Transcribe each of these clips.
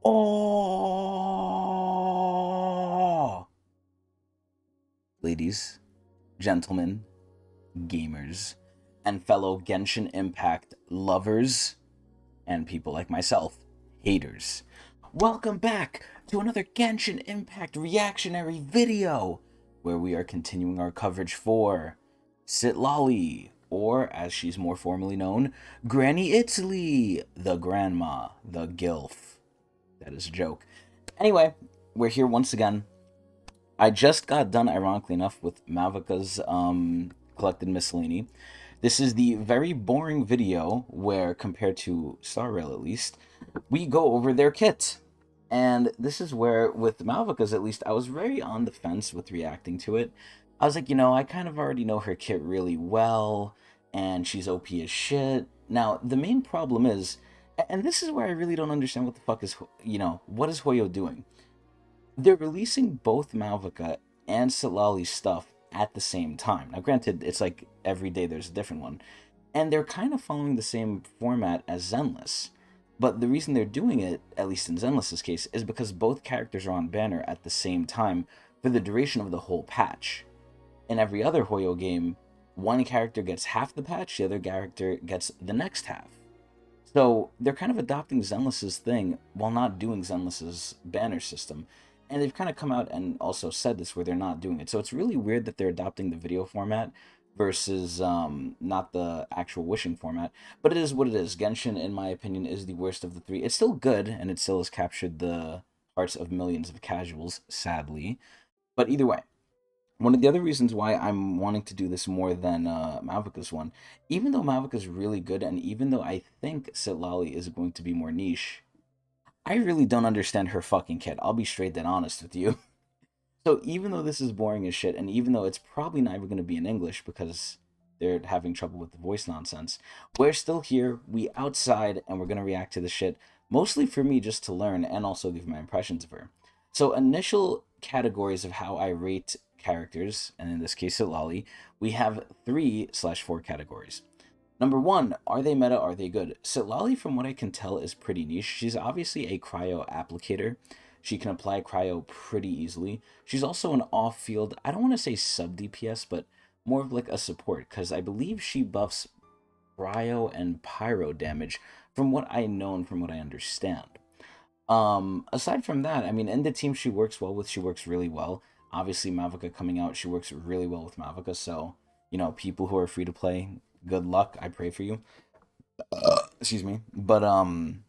Oh, ladies, gentlemen, gamers, and fellow Genshin Impact lovers, and people like myself, haters. Welcome back to another Genshin Impact reactionary video, where we are continuing our coverage for Citlali, or as she's more formally known, Granny Italy, the grandma, the gilf. That is a joke. Anyway, we're here once again. I just got done, ironically enough, with Mavika's collected miscellany. This is the very boring video where, compared to Star Rail at least, we go over their kit. And this is where, with Malvika's at least, I was very on the fence with reacting to it. I was like, I kind of already know her kit really well, and she's OP as shit. Now, the main problem is, and this is where I really don't understand what the fuck is, what is Hoyo doing? They're releasing both Malvika and Citlali's stuff at the same time. Now, granted, it's like every day there's a different one, and they're kind of following the same format as Zenless. But the reason they're doing it, at least in Zenless's case, is because both characters are on banner at the same time for the duration of the whole patch. In every other Hoyo game, one character gets half the patch, the other character gets the next half. So they're kind of adopting Zenless's thing while not doing Zenless's banner system. And they've kind of come out and also said this where they're not doing it. So it's really weird that they're adopting the video format versus not the actual wishing format. But it is what it is. Genshin, in my opinion, is the worst of the three. It's still good, and it still has captured the hearts of millions of casuals, sadly. But either way, one of the other reasons why I'm wanting to do this more than Mavika's one, even though Mavika's really good, and even though I think Citlali is going to be more niche, I really don't understand her fucking kit. I'll be straight dead honest with you. So even though this is boring as shit, and even though it's probably not even going to be in English because they're having trouble with the voice nonsense, we're still here, we outside, and we're going to react to the shit, mostly for me just to learn and also give my impressions of her. So initial categories of how I rate characters, and in this case Citlali, we have 3/4 categories. Number one, are they meta? Are they good? Citlali, from what I can tell, is pretty niche. She's obviously a cryo applicator. She can apply cryo pretty easily. She's also an off-field, I don't want to say sub DPS, but more of like a support, because I believe she buffs cryo and pyro damage from what I know and from what I understand. Aside from that, I mean, in the team she works well with, she works really well. Obviously, Mavika coming out, she works really well with Mavika. So, people who are free to play, good luck. I pray for you. Excuse me. But in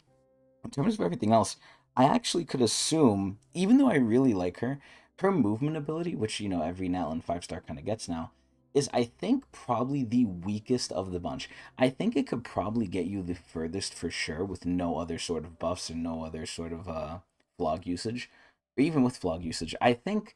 terms of everything else, I actually could assume, even though I really like her, her movement ability, which every Natlan 5-star kind of gets now, is I think probably the weakest of the bunch. I think it could probably get you the furthest for sure with no other sort of buffs and no other sort of flog usage, or even with flog usage. I think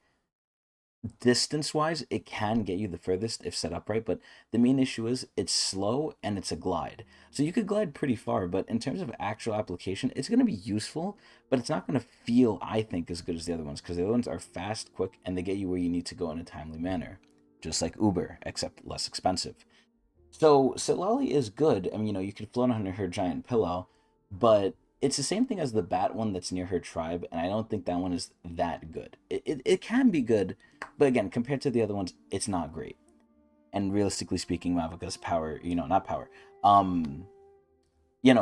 distance wise it can get you the furthest if set up right, but the main issue is it's slow and it's a glide, so you could glide pretty far, but in terms of actual application it's going to be useful, but it's not going to feel, I think, as good as the other ones, because the other ones are fast, quick, and they get you where you need to go in a timely manner, just like Uber, except less expensive. So Citlali is good. I mean, you could float on her giant pillow, but it's the same thing as the bat one that's near her tribe, and I don't think that one is that good. It can be good, but again, compared to the other ones, it's not great. And realistically speaking, Mavika's power, not power, um,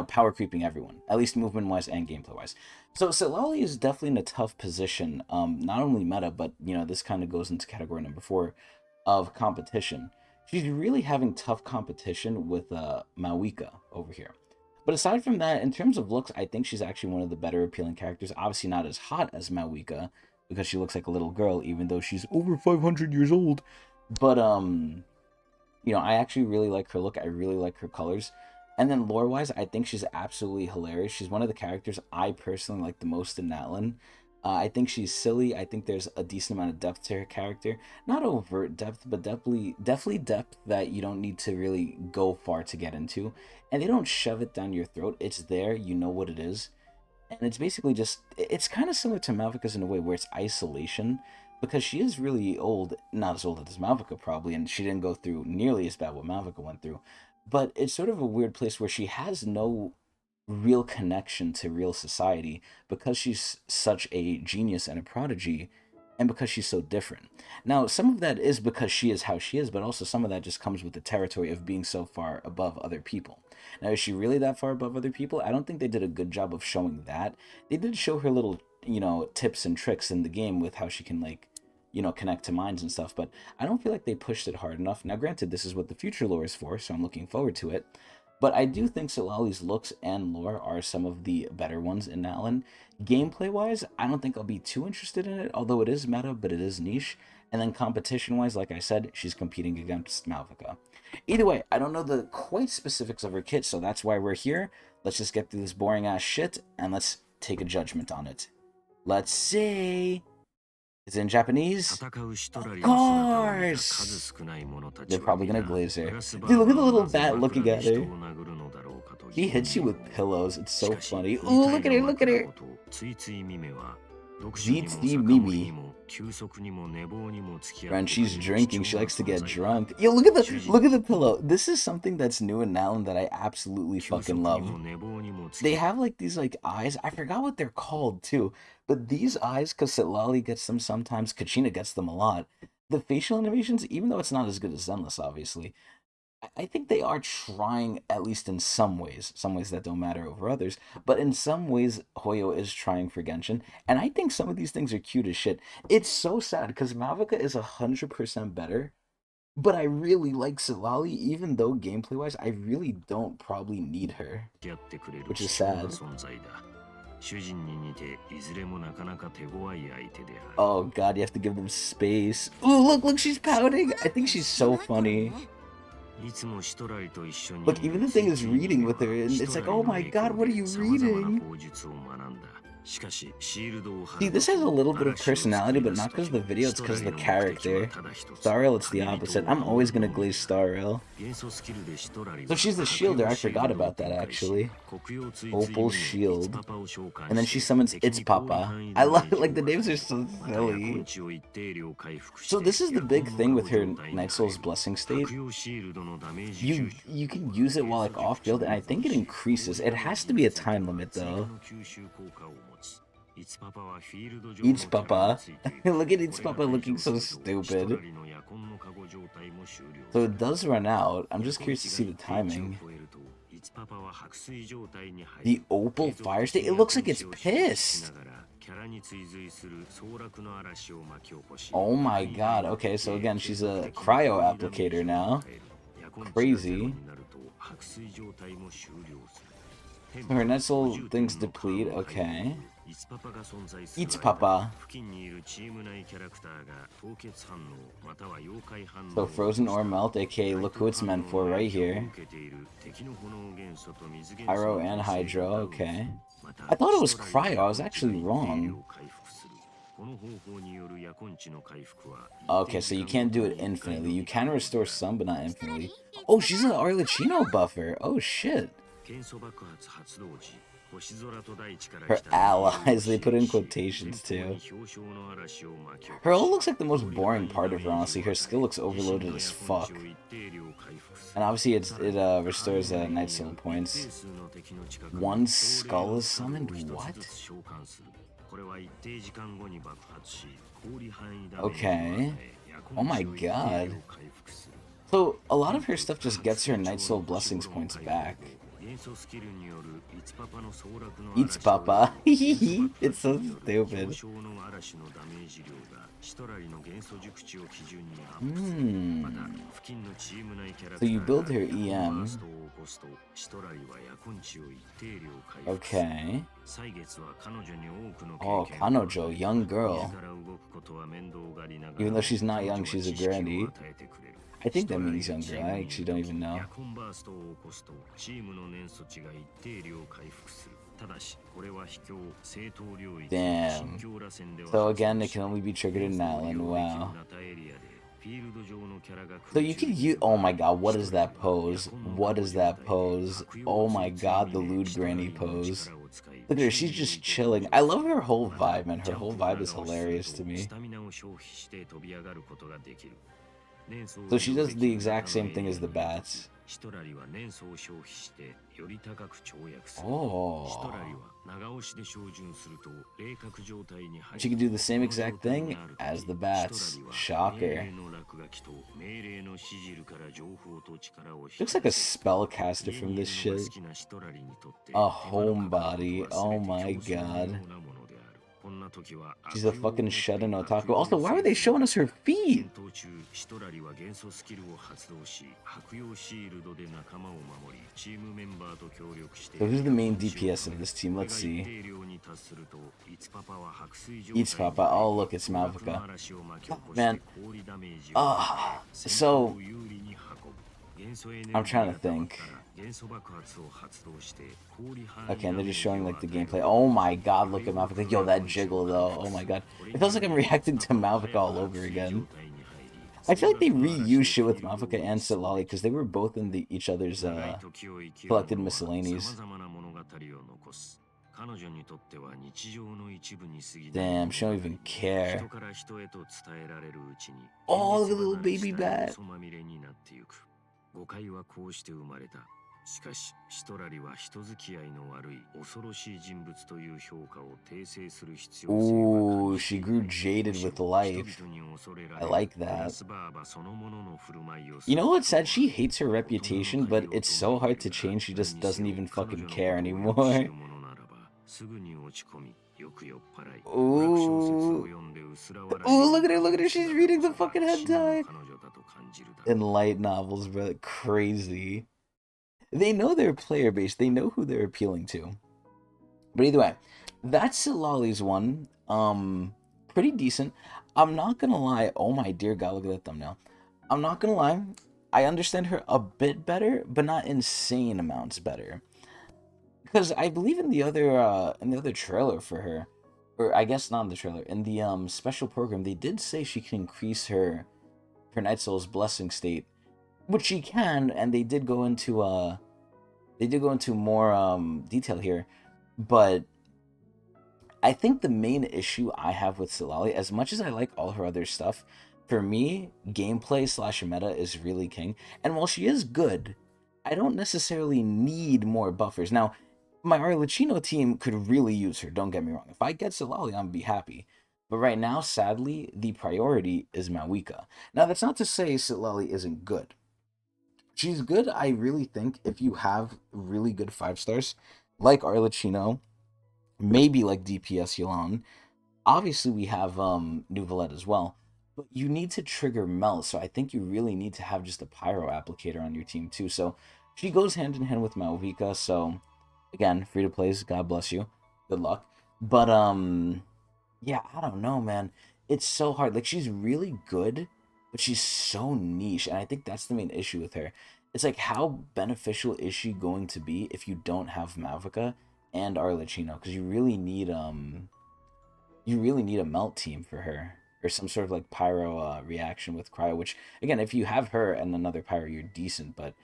power creeping everyone, at least movement wise and gameplay wise. So Citlali is definitely in a tough position, not only meta, but this kind of goes into category number 4 of competition. She's really having tough competition with Mawika over here. But aside from that, in terms of looks, I think she's actually one of the better appealing characters. Obviously not as hot as Mawika, because she looks like a little girl, even though she's over 500 years old. But I actually really like her look. I really like her colors. And then lore wise, I think she's absolutely hilarious. She's one of the characters I personally like the most in Natlan. I think she's silly. I think there's a decent amount of depth to her character. Not overt depth, but definitely depth that you don't need to really go far to get into. And they don't shove it down your throat. It's there. You know what it is. And it's basically just, it's kind of similar to Malvika's in a way where it's isolation, because she is really old, not as old as Malvika probably, and she didn't go through nearly as bad what Malvika went through. But it's sort of a weird place where she has no real connection to real society because she's such a genius and a prodigy, and because she's so different. Now, some of that is because she is how she is, but also some of that just comes with the territory of being so far above other people. Now, is she really that far above other people? I don't think they did a good job of showing that. They did show her little, tips and tricks in the game with how she can, like, connect to minds and stuff, but I don't feel like they pushed it hard enough. Now, granted, this is what the future lore is for, so I'm looking forward to it. But I do think Citlali's looks and lore are some of the better ones in Alan. Gameplay wise, I don't think I'll be too interested in it, although it is meta, but it is niche. And then competition wise, like I said, she's competing against Malvika. Either way, I don't know the quite specifics of her kit, so that's why we're here. Let's just get through this boring ass shit and let's take a judgment on it. Let's see. Is it in Japanese? Of course! They're probably gonna glaze her. Dude, look at the little bat looking at her. He hits you with pillows. It's so funny. Ooh, look at her, look at her. Zitzi Mimi. When she's drinking, she likes to get drunk. Yo, look at the pillow. This is something that's new in Nalan that I absolutely fucking love. They have like these like eyes. I forgot what they're called too. But these eyes, because Citlali gets them sometimes, Kachina gets them a lot. The facial animations, even though it's not as good as Zenless, obviously, I think they are trying, at least in some ways that don't matter over others, but in some ways, Hoyo is trying for Genshin, and I think some of these things are cute as shit. It's so sad, because Mavica is 100% better, but I really like Citlali, even though gameplay-wise, I really don't probably need her, which is sad. Oh god, you have to give them space. Ooh, look, she's pouting! I think she's so funny. Look, even the thing is reading with her, and it's like, oh my god, what are you reading? See, this has a little bit of personality, but not because of the video, it's because of the character. Starrail, it's the opposite. I'm always gonna glaze Starrail. So she's the shielder, I forgot about that actually. Opal Shield. And then she summons It's Papa. I love it, like the names are so silly. So this is the big thing with her Night Soul's Blessing state. You can use it while like off field, and I think it increases. It has to be a time limit though. It's Papa. Look at It's Papa looking so stupid. So it does run out. I'm just curious to see the timing. The Opal Fire State? It looks like it's pissed. Oh my god. Okay, so again, she's a cryo applicator now. Crazy. Her Night Soul things deplete. Okay. It's Papa. So Frozen or Melt, aka look who it's meant for right here. Pyro and Hydro, okay. I thought it was Cryo, I was actually wrong. Okay, so you can't do it infinitely. You can restore some, but not infinitely. Oh, she's an Arlecchino buffer. Oh shit. Her allies, they put in quotations too. Her ult looks like the most boring part of her, honestly. Her skill looks overloaded as fuck. And obviously it restores Night Soul points. One skull is summoned? What? Okay. Oh my god. So, a lot of her stuff just gets her Night Soul Blessings points back. It's Papa. It's so stupid. So you build her EM. Okay. Oh, Kanojo, young girl. Even though she's not young, she's a granny. I think that means young girl. I actually don't even know. Damn. So again, it can only be triggered in Nalan. Wow. So you can use. Oh my god, what is that pose? What is that pose? Oh my god, the lewd granny pose. Look at her, she's just chilling. I love her whole vibe, man. Her whole vibe is hilarious to me. So she does the exact same thing as the bats. Oh. She can do the same exact thing as the bats. Shocker. Looks like a spellcaster from this shit. A homebody. Oh my god. She's a fucking shut-in otaku. Also, why were they showing us her feet? So who's the main DPS of this team? Let's see. Eats Papa. Oh, look, it's Mavuka. Oh, man. So I'm trying to think. Okay, and they're just showing like the gameplay. Oh my god, look at Mavuka. Yo, that jiggle though. Oh my god. It feels like I'm reacting to Mavuka all over again. I feel like they reused shit with Mavuka and Citlali because they were both in each other's collected miscellanies. Damn, she don't even care. Oh, look at the little baby bat. Ooh, she grew jaded with life. I like that. You know what's sad? She hates her reputation, but it's so hard to change. She just doesn't even fucking care anymore. Ooh. Ooh, look at her, look at her. She's reading the fucking hentai. In light novels, bro. Crazy. They know their player base. They know who they're appealing to. But either way, that's Citlali's one. Pretty decent. I'm not gonna lie. Oh my dear god, look at that thumbnail. I'm not gonna lie. I understand her a bit better, but not insane amounts better. Because I believe in the other trailer for her, or I guess not in the trailer, in the special program, they did say she can increase her Night Soul's blessing state, which she can, and they did go into more detail here. But I think the main issue I have with Citlali, as much as I like all her other stuff, for me, gameplay / meta is really king. And while she is good, I don't necessarily need more buffers. Now, my Arlecchino team could really use her, don't get me wrong. If I get Citlali, I'm gonna be happy. But right now, sadly, the priority is Mawika. Now, that's not to say Citlali isn't good. She's good, I really think, if you have really good 5 stars, like Arlecchino, maybe like DPS Yulon. Obviously, we have Nouvelette as well. But you need to trigger Melt, so I think you really need to have just a Pyro applicator on your team too. So she goes hand in hand with Malvika, so again, free to plays, God bless you. Good luck. But yeah, I don't know, man. It's so hard. Like, she's really good, but she's so niche, and I think that's the main issue with her. It's like, how beneficial is she going to be if you don't have Mavica and Arlecchino? Because you really need a melt team for her, or some sort of like pyro reaction with cryo. Which again, if you have her and another pyro, you're decent. But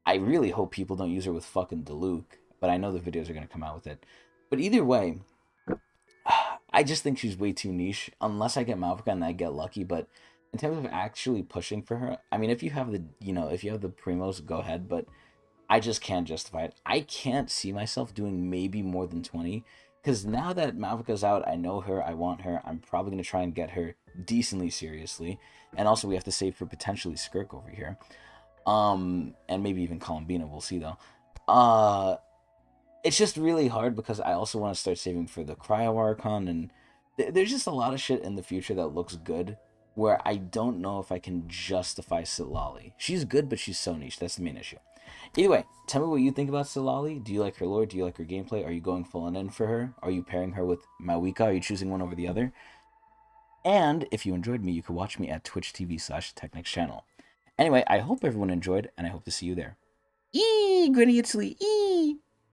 I really hope people don't use her with fucking Diluc. But I know the videos are gonna come out with it. But either way, I just think she's way too niche. Unless I get Malvika and I get lucky. But in terms of actually pushing for her, I mean, if you have the primos, go ahead. But I just can't justify it. I can't see myself doing maybe more than 20. Because now that Malvika's out, I know her, I want her, I'm probably going to try and get her decently seriously. And also we have to save for potentially Skirk over here. And maybe even Columbina, we'll see though. It's just really hard because I also want to start saving for the Cryo Archon. And there's just a lot of shit in the future that looks good, where I don't know if I can justify Citlali. She's good, but she's so niche. That's the main issue. Either way, tell me what you think about Citlali. Do you like her lore? Do you like her gameplay? Are you going full in for her? Are you pairing her with Mawika? Are you choosing one over the other? And if you enjoyed me, you could watch me at twitch.tv/Tecnics channel. Anyway, I hope everyone enjoyed, and I hope to see you there. Granny Italy!